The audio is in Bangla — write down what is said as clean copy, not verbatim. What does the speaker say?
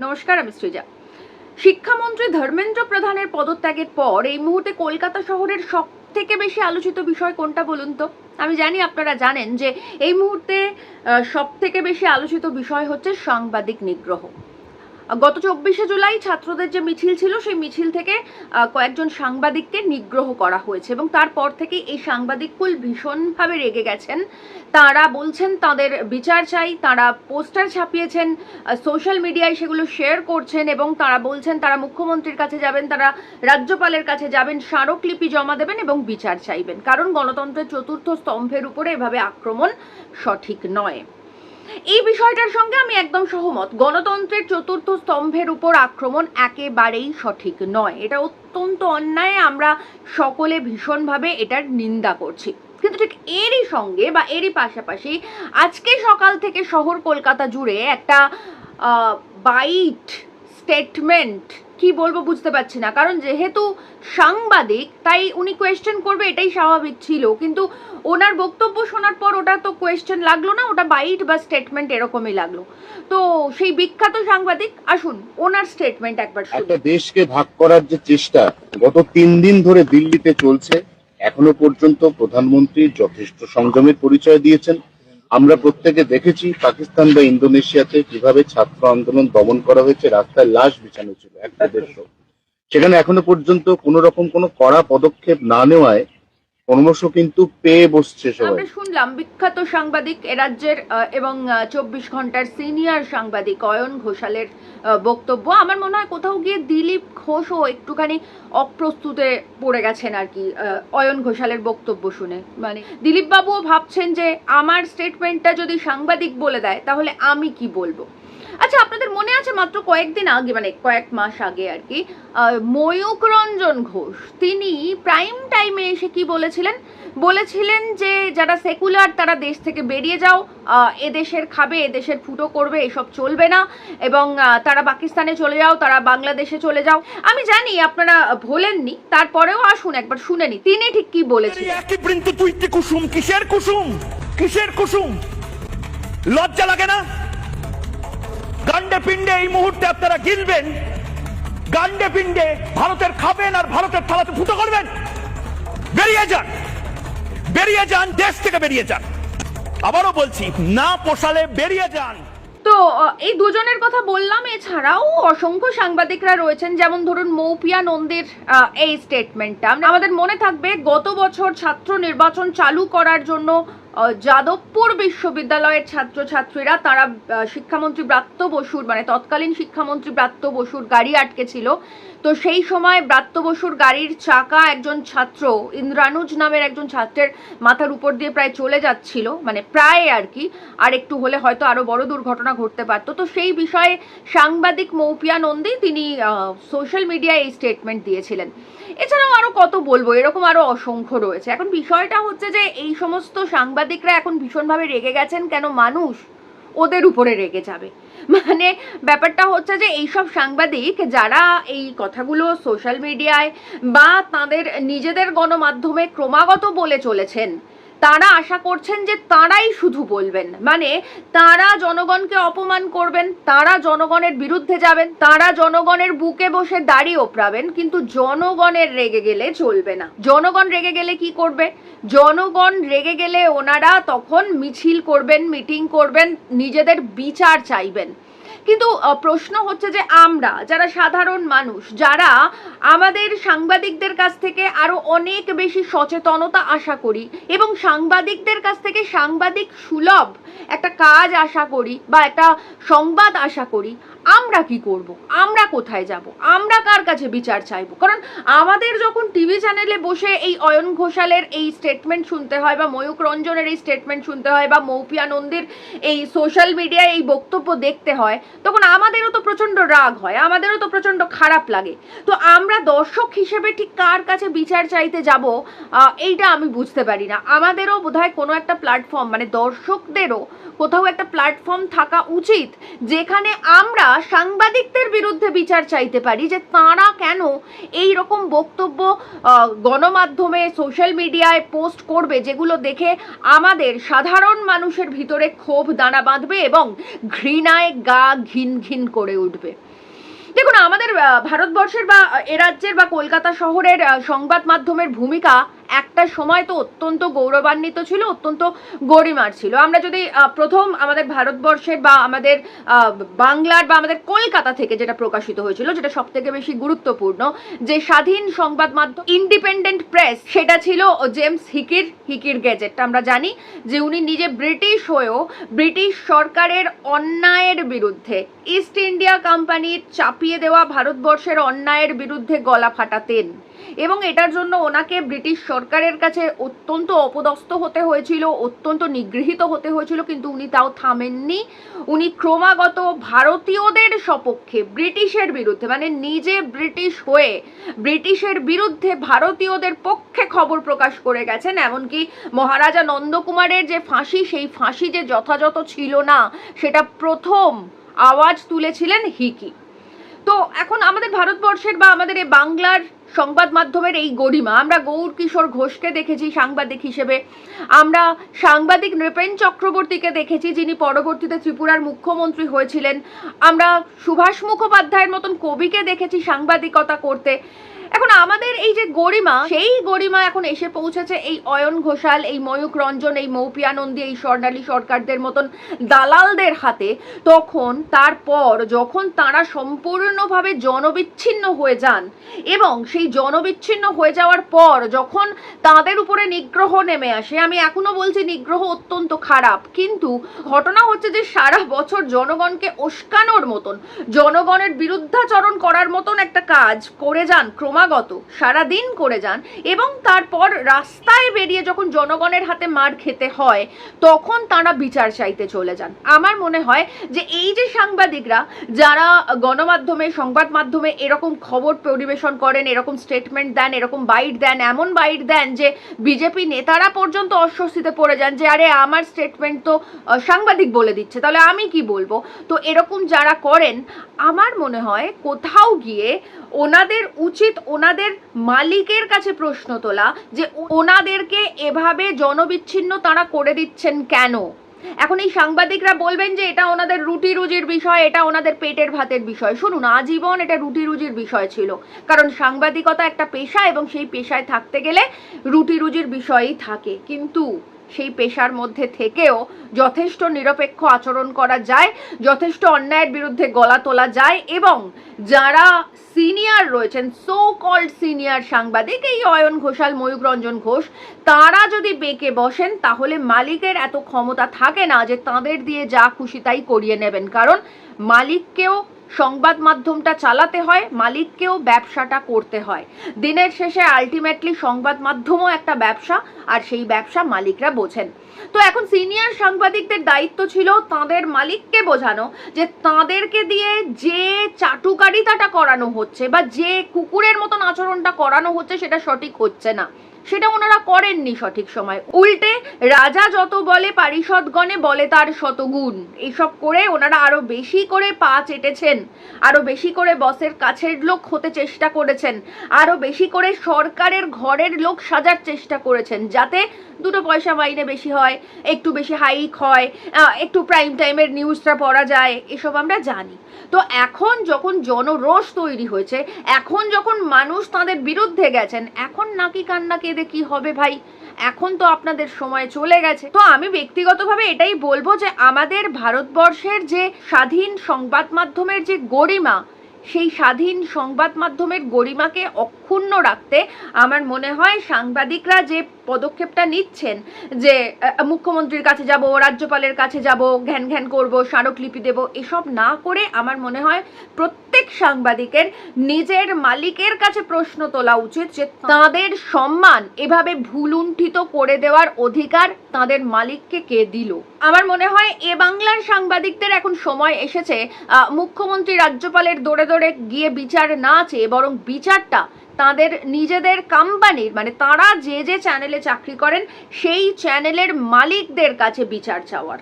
নমস্কার, আমি সৃজা। শিক্ষামন্ত্রী ধর্মেন্দ্র প্রধানের পদত্যাগের পর এই মুহূর্তে কলকাতা শহরের সব থেকে বেশি আলোচিত বিষয় কোনটা বলুন তো? আমি জানি আপনারা জানেন যে এই মুহূর্তে সব থেকে বেশি আলোচিত বিষয় হচ্ছে সাংবাদিক নিগ্রহ। গত 24শে জুলাই ছাত্রদের যে মিছিল ছিল সেই মিছিল থেকে কয়েকজন সাংবাদিককে নিগ্রহ করা হয়েছে এবং তারপর থেকে এই সাংবাদিককুল ভীষণভাবে রেগে গেছেন। তারা বলছেন তাদের বিচার চাই, তারা পোস্টার ছাপিয়েছেন, সোশ্যাল মিডিয়ায় সেগুলো শেয়ার করছেন এবং তারা বলছেন তারা মুখ্যমন্ত্রীর কাছে যাবেন, তারা রাজ্যপালের কাছে যাবেন, স্মারকলিপি জমা দেবেন এবং বিচার চাইবেন, কারণ গণতন্ত্রের চতুর্থ স্তম্ভের উপরে এভাবে আক্রমণ সঠিক নয়। এই বিষয়টার সঙ্গে আমি একদম সহমত। গণতন্ত্রের চতুর্থ স্তম্ভের উপর আক্রমণ একেবারেই সঠিক নয়, এটা অত্যন্ত অন্যায়। আমরা সকলে ভীষণভাবে এটার নিন্দা করছি, কিন্তু ঠিক এরই সঙ্গে বা এরই পাশাপাশি আজকে সকাল থেকে শহর কলকাতা জুড়ে একটা বাইট স্টেটমেন্ট, কি বলবো বুঝতে পারছি না, কারণ যেহেতু সাংবাদিক তাই উনি কোয়েশ্চেন করবে এটাই স্বাভাবিক ছিল, কিন্তু ওনার বক্তব্য শোনার পর ওটা তো কোয়েশ্চেন লাগলো না, ওটা বাইট বা স্টেটমেন্ট এরকমই লাগলো। তো সেই বিখ্যাত সাংবাদিক, আসুন ওনার স্টেটমেন্ট একবার শুনুন। একটা দেশকে ভাগ করার যে চেষ্টা গত 3 দিন ধরে দিল্লিতে চলছে, এখনো পর্যন্ত প্রধানমন্ত্রী যথেষ্ট সংযমের পরিচয় দিয়েছেন। আমরা প্রত্যেকে দেখেছি পাকিস্তান বা ইন্দোনেশিয়াতে কিভাবে ছাত্র আন্দোলন দমন করা হয়েছে, রাস্তায় লাশ বিছানো ছিল একটা দেশ, সেখানে এখনো পর্যন্ত কোনো রকম কোনো কড়া পদক্ষেপ না নেওয়ায় ক্রমশ কিন্তু পেয়ে বসছে সবাই। আমরা শুনলাম বিখ্যাত সাংবাদিক এ রাজ্যের এবং 24 ঘন্টার সিনিয়র সাংবাদিক অয়ন ঘোষালের বক্তব্য। আমার মনে হয় কোথাও গিয়ে দিলীপ ঘোষও একটুখানি অপ্রস্তুতে পড়ে গেছেন আর কি অয়ন ঘোষালের বক্তব্য শুনে। মানে দিলীপ বাবুও ভাবছেন যে আমার স্টেটমেন্টটা যদি সাংবাদিক বলে দেয় তাহলে আমি কি বলবো। আচ্ছা, আপনাদের মনে আছে মাত্র কয়েকদিন আগে, মানে কয়েক মাস আগে আর কি, ময়ূক রঞ্জন ঘোষ তিনি প্রাইম টাইমে এসে কি বলেছিলেন যে যারা সেকুলার তারা দেশ থেকে বেরিয়ে যাও, এদেশের খাবে, এদেশের ফুটো করবে, এসব চলবে না, এবং তারা পাকিস্তানে চলে যাও, তারা বাংলাদেশে চলে যাও। আমি জানি আপনারা ভোলেননি, তারপরেও আসুন একবার শুনে নি তিনি ঠিক কি বলেছিলেন। কিসের কুসুম, লজ্জা লাগে না? গান্ডে পিণ্ডে এই মুহূর্তে আপনারা গিলবেন, গান্ডে পিণ্ডে ভারতের খাবেন আর ভারতের থালাতে ফুটো করবেন। বেরিয়ে যান, বেরিয়ে যান, দেশ থেকে বেরিয়ে যান। আবারও বলছি, না পোষালে বেরিয়ে যান। তো এই দুজনের কথা বললাম, এছাড়াও অসংখ্য সাংবাদিকরা রয়েছেন, যেমন ধরুন মৌপিয়া নন্দীর এই স্টেটমেন্টটা আমাদের মনে থাকবে। গত বছর ছাত্র নির্বাচন চালু করার জন্য যাদবপুর বিশ্ববিদ্যালয়ের ছাত্রছাত্রীরা তারা শিক্ষামন্ত্রী ব্রাত্য বসুর, মানে তৎকালীন শিক্ষামন্ত্রী ব্রাত্য বসুর গাড়ি আটকে ছিল। তো সেই সময় ব্রাত্য বসুর গাড়ির চাকা একজন ছাত্র, ইন্দ্রানুজ নামের একজন ছাত্রের মাথার উপর দিয়ে প্রায় চলে যাচ্ছিল, মানে প্রায় আর কি, আর একটু হলে হয়তো আরো বড় দুর্ঘটনা ঘটতে পারতো। তো সেই বিষয়ে সাংবাদিক মৌপিয়া নন্দী তিনি সোশ্যাল মিডিয়ায় এই স্টেটমেন্ট দিয়েছিলেন। এছাড়াও আরো কত বলবো, এরকম আরো অসংখ্য রয়েছে। এখন বিষয়টা হচ্ছে যে এই সমস্ত সাংবাদিকরা এখন ভীষণভাবে রেগে গেছেন, কেন মানুষ ওদের উপরে রেগে যাবে। মানে ব্যাপারটা হচ্ছে যে এইসব সাংবাদিক যারা এই কথাগুলো সোশ্যাল মিডিয়ায় বা তাদের নিজেদের গণমাধ্যমে ক্রমাগত বলে চলেছেন, তারা আশা করছেন যে তারাই শুধু বলবেন, মানে তারা জনগণকে অপমান করবেন, তারা জনগণের বিরুদ্ধে যাবেন, তারা জনগণের বুকে বসে দাড়ি ওপরাবেন, কিন্তু জনগণের রেগে গেলে চলবে না। জনগণ রেগে গেলে কি করবে? জনগণ রেগে গেলে ওনারা তখন মিছিল করবেন, মিটিং করবেন, নিজেদের বিচার চাইবেন। কিন্তু প্রশ্ন হচ্ছে যে আমরা যারা সাধারণ মানুষ, যারা আমাদের সাংবাদিকদের কাছ থেকে আরো অনেক বেশি সচেতনতা আশা করি এবং সাংবাদিকদের কাছ থেকে সাংবাদিক সুলভ একটা কাজ আশা করি বা একটা সংবাদ আশা করি, আমরা কি করব? আমরা কোথায় যাব? আমরা কার কাছে বিচার চাইবো? কারণ আমাদের যখন টিভি চ্যানেলে বসে এই অয়ন ঘোষালের এই স্টেটমেন্ট শুনতে হয় বা ময়ূক রঞ্জনের এই স্টেটমেন্ট শুনতে হয় বা মৌপিয়া নন্দীর এই সোশ্যাল মিডিয়ায় এই বক্তব্য দেখতে হয়, তখন আমাদেরও তো প্রচণ্ড রাগ হয়, আমাদেরও তো প্রচণ্ড খারাপ লাগে। তো আমরা দর্শক হিসেবে ঠিক কার কাছে বিচার চাইতে যাব এইটা আমি বুঝতে পারি না। আমাদেরও বোধহয় কোনো একটা প্ল্যাটফর্ম, মানে দর্শকদেরও কোথাও একটা প্ল্যাটফর্ম থাকা উচিত যেখানে আমরা সাংবাদিক সাংবাদিকদের বিরুদ্ধে বিচার চাইতে পারি যে তাঁরা কেন এই রকম বক্তব্য গণমাধ্যমে সোশ্যাল মিডিয়ায় পোস্ট করবে, যেগুলো দেখে আমাদের সাধারণ মানুষের ভিতরে ক্ষোভ দানা বাঁধবে এবং ঘৃণায় গা ঘিন ঘিন করে উঠবে। দেখুন, আমাদের ভারতবর্ষের বা এ রাজ্যের বা কলকাতা শহরের সংবাদ মাধ্যমের ভূমিকা একটা সময় তো অত্যন্ত গৌরবান্বিত ছিল, অত্যন্ত গরিমার ছিল। আমরা যদি প্রথম আমাদের ভারতবর্ষের বা আমাদের বাংলার বা আমাদের কলকাতা থেকে যেটা প্রকাশিত হয়েছিল, যেটা সব থেকে বেশি গুরুত্বপূর্ণ, যে স্বাধীন সংবাদ মাধ্যম ইন্ডিপেন্ডেন্ট প্রেস, সেটা ছিল জেমস হিকির গেজেট। আমরা জানি যে উনি নিজে ব্রিটিশ হয়েও ব্রিটিশ সরকারের অন্যায়ের বিরুদ্ধে, ইস্ট ইন্ডিয়া কোম্পানির চাপিয়ে দেওয়া ভারতবর্ষের অন্যায়ের বিরুদ্ধে গলা ফাটাতেন এবং এটার জন্য ওনাকে ব্রিটিশ সরকারের কাছে অত্যন্ত অপদস্থ হতে হয়েছিল, অত্যন্ত নিগৃহীত হতে হয়েছিল, কিন্তু উনি তাও থামেননি। উনি ক্রমাগত ভারতীয়দের সপক্ষে ব্রিটিশের বিরুদ্ধে, মানে নিজে ব্রিটিশ হয়ে ব্রিটিশের বিরুদ্ধে ভারতীয়দের পক্ষে খবর প্রকাশ করে গেছেন। এমনকি মহারাজা নন্দকুমারের যে ফাঁসি, সেই ফাঁসি যে যথাযথ ছিল না, সেটা প্রথম আওয়াজ তুলেছিলেন হিকি। তো এখন আমাদের ভারতবর্ষের বা আমাদের এই বাংলার সংবাদ মাধ্যমের এই গরিমা, আমরা গৌর কিশোর ঘোষকে দেখেছি সাংবাদিক হিসেবে, আমরা সাংবাদিক নৃপেন চক্রবর্তীকে দেখেছি যিনি পরবর্তীতে ত্রিপুরার মুখ্যমন্ত্রী হয়েছিলেন, আমরা সুভাষ মুখোপাধ্যায়ের মতন কবিকে দেখেছি সাংবাদিকতা করতে। এখন আমাদের এই যে গরিমা, সেই গরিমা এখন এসে পৌঁছেছে এই অয়ন ঘোষাল, এই ময়ূক রঞ্জন, এই মৌপিয়া নন্দী, এই স্বর্ণালী সরকারদের মতন দালালদের হাতে। তখন তারপর যখন তারা সম্পূর্ণভাবে জনবিচ্ছিন্ন হয়ে যান এবং সেই জনবিচ্ছিন্ন হয়ে যাওয়ার পর যখন তাদের উপরে নিগ্রহ নেমে আসে, আমি এখনো বলছি নিগ্রহ অত্যন্ত খারাপ, কিন্তু ঘটনা হচ্ছে যে সারা বছর জনগণকে উস্কানোর মতন, জনগণের বিরুদ্ধাচরণ করার মতন একটা কাজ করে যান, ক্রমাগত সারাদিন করে যান, এবং তারপর রাস্তায় বেরিয়ে যখন জনগণের হাতে মার খেতে হয় তখন তারা বিচার চাইতে চলে যান। আমার মনে হয় যে এই যে সাংবাদিকরা যারা গণমাধ্যমে, সংবাদ মাধ্যমে এরকম খবর পরিবেশন করেন, এরকম স্টেটমেন্ট দেন, এরকম বাইট দেন, এমন বাইট দেন যে বিজেপি নেতারা পর্যন্ত অস্বস্তিতে পড়ে যান যে আরে আমার স্টেটমেন্ট তো সাংবাদিক বলে দিচ্ছে, তাহলে আমি কি বলবো। তো এরকম যারা করেন, আমার মনে হয় কোথাও গিয়ে ওনাদের উচিত ওনাদের মালিকের কাছে প্রশ্ন তোলা যে ওনাদেরকে এভাবে জনবিচ্ছিন্ন তারা করে দিচ্ছেন কেন। এখন এই সাংবাদিকরা বলবেন যে এটা ওনাদের রুটি রুজির বিষয়, এটা ওনাদের পেটের ভাতের বিষয়। শুনুন, আজীবন এটা রুটি রুজির বিষয় ছিল, কারণ সাংবাদিকতা একটা পেশা এবং সেই পেশায় থাকতে গেলে রুটি রুজির বিষয়ই থাকে, কিন্তু সেই পেশার মধ্যে থেকেও যথেষ্ট নিরপেক্ষ আচরণ করা যায়, যথেষ্ট অন্যায়ের বিরুদ্ধে গলা তোলা যায়, এবং যারা সিনিয়র রয়েছেন, সো কল্ড সিনিয়র সাংবাদিক, এই অয়ন ঘোষাল, ময়ূক রঞ্জন ঘোষ, তারা যদি বেঁকে বসেন তাহলে মালিকের এত ক্ষমতা থাকে না যে তাদের দিয়ে যা খুশি তাই করিয়ে নেবেন, কারণ মালিককেও সংবাদ মাধ্যমটা চালাতে হয়, মালিককেও ব্যবসাটা করতে হয়। দিনের শেষে আলটিমেটলি সংবাদ মাধ্যমও একটা ব্যবসা, আর সেই ব্যবসা মালিকরা বোঝেন। তো এখন সিনিয়র সাংবাদিকদের দায়িত্ব ছিল তাদের মালিককে বোঝানো যে তাদেরকে দিয়ে যে চাটুকারিতাটা করানো হচ্ছে বা যে কুকুরের মতন আচরণটা করানো হচ্ছে সেটা সঠিক হচ্ছে না, সেটা ওনারা করেননি সঠিক সময়। উল্টে রাজা যত বলে পারিষদগণে বলে তার শতগুণ, এইসব করে ওনারা আরো বেশি করে পা চেটেছেন, আরো বেশি করে বসের কাছের লোক হতে চেষ্টা করেছেন, আরো বেশি করে সরকারের ঘরের লোক সাজার চেষ্টা করেছেন, যাতে দুটো পয়সা মাইনে বেশি হয়, একটু বেশি হাইক হয়, একটু প্রাইম টাইমের নিউজটা পড়া যায়, এসব আমরা জানি। তো এখন যখন জনরোষ তৈরি হয়েছে, এখন যখন মানুষ তাদের বিরুদ্ধে গেছেন, এখন নাকি কান্না কেঁদে কি হবে ভাই, এখন তো আপনাদের সময় চলে গেছে। তো আমি ব্যক্তিগতভাবে এটাই বলবো যে আমাদের ভারতবর্ষের যে স্বাধীন সংবাদ মাধ্যমের যে গরিমা, সেই স্বাধীন সংবাদ মাধ্যমের গরিমাকে অক্ষুণ্ণ রাখতে আমার মনে হয় সাংবাদিকরা যে পদক্ষেপটা নিচ্ছেন, যে মুখ্যমন্ত্রীর কাছে যাব, রাজ্যপালের কাছে যাব, ঘ্যান ঘ্যান করবো, স্মারকলিপি দেব, এসব না করে আমার মনে হয় প্রত্যেক সাংবাদিকের নিজের মালিকের কাছে প্রশ্ন তোলা উচিত যে তাদের সম্মান এভাবে ভুলুণ্ঠিত করে দেওয়ার অধিকার তাদের মালিককে কে দিল। আমার মনে হয় এ বাংলার সাংবাদিকদের এখন সময় এসেছে মুখ্যমন্ত্রী, রাজ্যপালের দৌড়ে দৌড়ে গিয়ে বিচার না চেয়ে বরং বিচারটা তাদের নিজেদের কোম্পানির, মানে তারা যে যে চ্যানেলে চাকরি করেন সেই চ্যানেলের মালিকদের কাছে বিচার চাওয়ার।